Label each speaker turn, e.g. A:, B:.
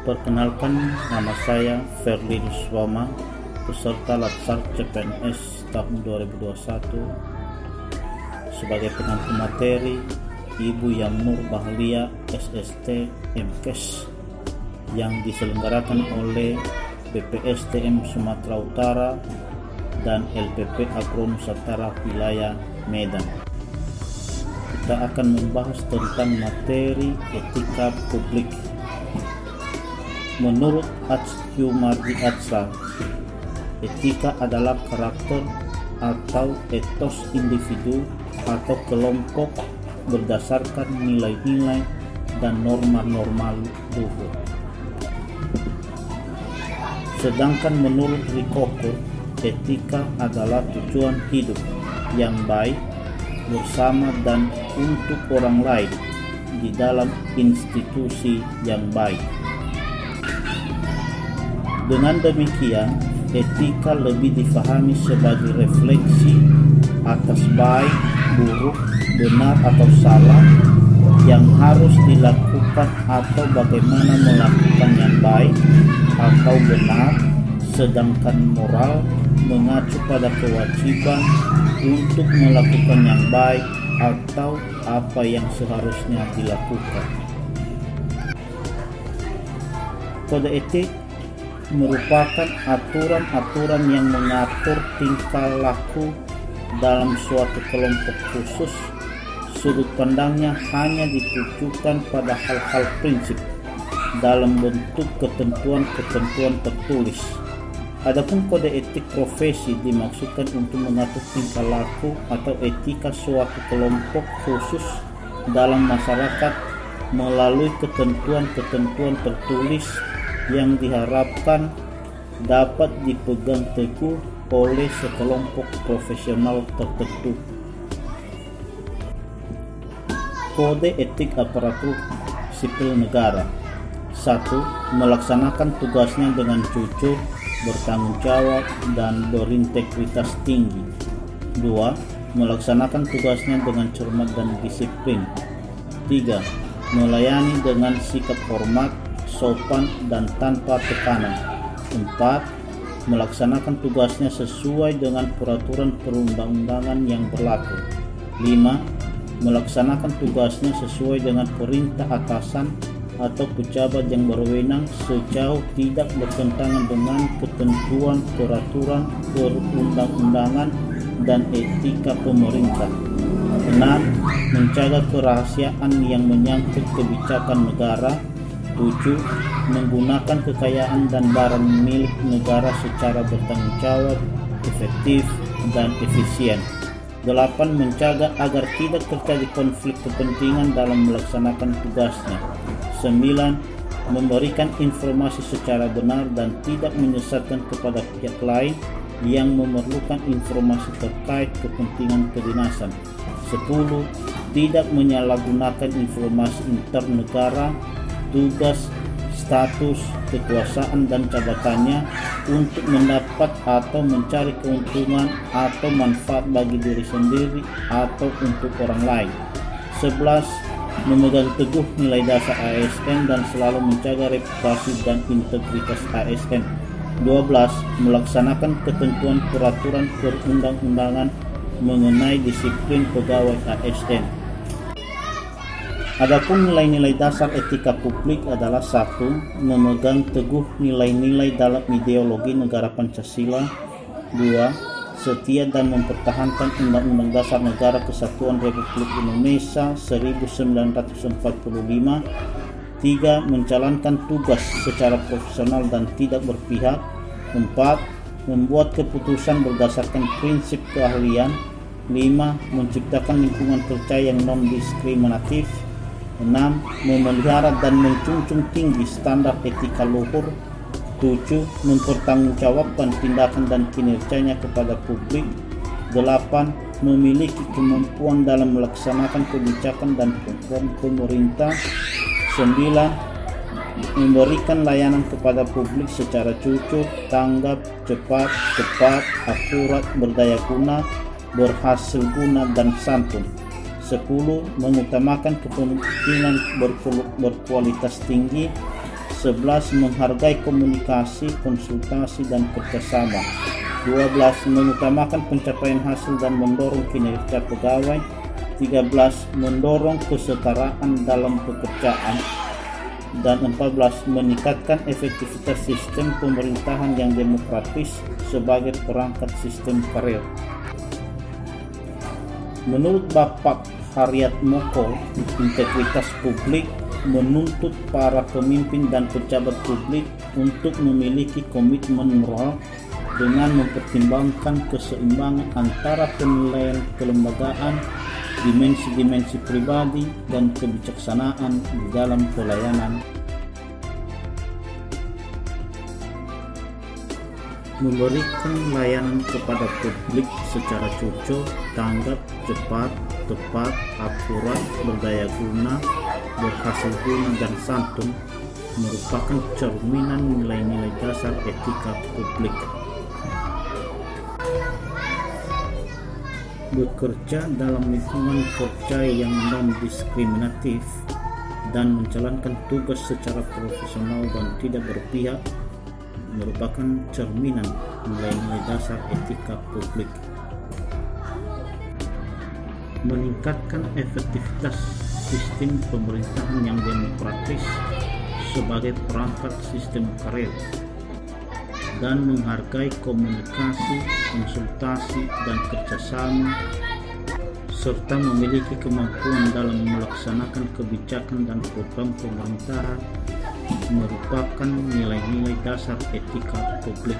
A: Perkenalkan, nama saya Ferlinus Wama, peserta Latsar CPNS tahun 2021. Sebagai pengampu materi, Ibu Yamnur Bahlia SST MKes yang diselenggarakan oleh BPSTM Sumatera Utara dan LPP Agro Nusantara Wilayah Medan. Kita akan membahas tentang materi etika publik. Menurut Atsy Atsra, etika adalah karakter atau etos individu atau kelompok berdasarkan nilai-nilai dan norma-norma luhur. Sedangkan menurut Ricocco, etika adalah tujuan hidup yang baik bersama dan untuk orang lain di dalam institusi yang baik. Dengan demikian, etika lebih difahami sebagai refleksi atas baik, buruk, benar atau salah yang harus dilakukan atau bagaimana melakukan yang baik atau benar, sedangkan moral mengacu pada kewajiban untuk melakukan yang baik atau apa yang seharusnya dilakukan. Kode etik merupakan aturan-aturan yang mengatur tingkah laku dalam suatu kelompok khusus. Sudut pandangnya hanya ditujukan pada hal-hal prinsip dalam bentuk ketentuan-ketentuan tertulis. Adapun kode etik profesi dimaksudkan untuk mengatur tingkah laku atau etika suatu kelompok khusus dalam masyarakat melalui ketentuan-ketentuan tertulis yang diharapkan dapat dipegang teguh oleh sekelompok profesional tertentu. Kode etik aparatur sipil negara. 1. Melaksanakan tugasnya dengan jujur, bertanggung jawab, dan berintegritas tinggi. 2. Melaksanakan tugasnya dengan cermat dan disiplin. 3. Melayani dengan sikap hormat, sopan, dan tanpa tekanan. 4. Melaksanakan tugasnya sesuai dengan peraturan perundang-undangan yang berlaku. 5. Melaksanakan tugasnya sesuai dengan perintah atasan atau pejabat yang berwenang sejauh tidak bertentangan dengan ketentuan peraturan perundang-undangan dan etika pemerintah. 6. Menjaga kerahasiaan yang menyangkut kebijakan negara. 7. Menggunakan kekayaan dan barang milik negara secara bertanggung jawab, efektif, dan efisien. 8. Menjaga agar tidak terjadi konflik kepentingan dalam melaksanakan tugasnya. 9. Memberikan informasi secara benar dan tidak menyesatkan kepada pihak lain yang memerlukan informasi terkait kepentingan kedinasan. 10. Tidak menyalahgunakan informasi intern negara, tugas, status, kekuasaan, dan jabatannya untuk mendapat atau mencari keuntungan atau manfaat bagi diri sendiri atau untuk orang lain. 11. Memegang teguh nilai dasar ASN dan selalu menjaga reputasi dan integritas ASN. 12. Melaksanakan ketentuan peraturan perundang-undangan mengenai disiplin pegawai ASN. Adapun nilai-nilai dasar etika publik adalah 1. Memegang teguh nilai-nilai dalam ideologi negara Pancasila. 2. Setia dan mempertahankan Undang-Undang Dasar Negara Kesatuan Republik Indonesia 1945. 3. Menjalankan tugas secara profesional dan tidak berpihak. 4. Membuat keputusan berdasarkan prinsip keahlian. 5. Menciptakan lingkungan kerja yang non-diskriminatif. 6. Memelihara dan menjunjung tinggi standar etika luhur. 7. Mempertanggungjawabkan tindakan dan kinerjanya kepada publik. 8. Memiliki kemampuan dalam melaksanakan kebijakan dan program pemerintah. 9. Memberikan layanan kepada publik secara jujur, tanggap, cepat, tepat, akurat, berdaya guna, berhasil guna, dan santun. 10. Mengutamakan kepemimpinan berkualitas tinggi. 11. Menghargai komunikasi, konsultasi, dan kerjasama. 12. Mengutamakan pencapaian hasil dan mendorong kinerja pegawai. 13. Mendorong kesetaraan dalam pekerjaan. Dan 14. Meningkatkan efektivitas sistem pemerintahan yang demokratis sebagai perangkat sistem karir. Menurut Bapak Haryatmoko, integritas publik menuntut para pemimpin dan pejabat publik untuk memiliki komitmen moral dengan mempertimbangkan keseimbangan antara penilaian kelembagaan, dimensi-dimensi pribadi, dan kebijaksanaan di dalam pelayanan. Memberikan layanan kepada publik secara jujur, tanggap, cepat, tepat, akurat, berdaya guna, berhasil guna, dan santun merupakan cerminan nilai-nilai dasar etika publik. Bekerja dalam lingkungan kerja yang non-diskriminatif dan menjalankan tugas secara profesional dan tidak berpihak merupakan cerminan nilai-nilai dasar etika publik. Meningkatkan efektivitas sistem pemerintahan yang demokratis sebagai perangkat sistem karir, dan menghargai komunikasi, konsultasi, dan kerjasama, serta memiliki kemampuan dalam melaksanakan kebijakan dan program pemerintahan merupakan nilai-nilai dasar etika publik.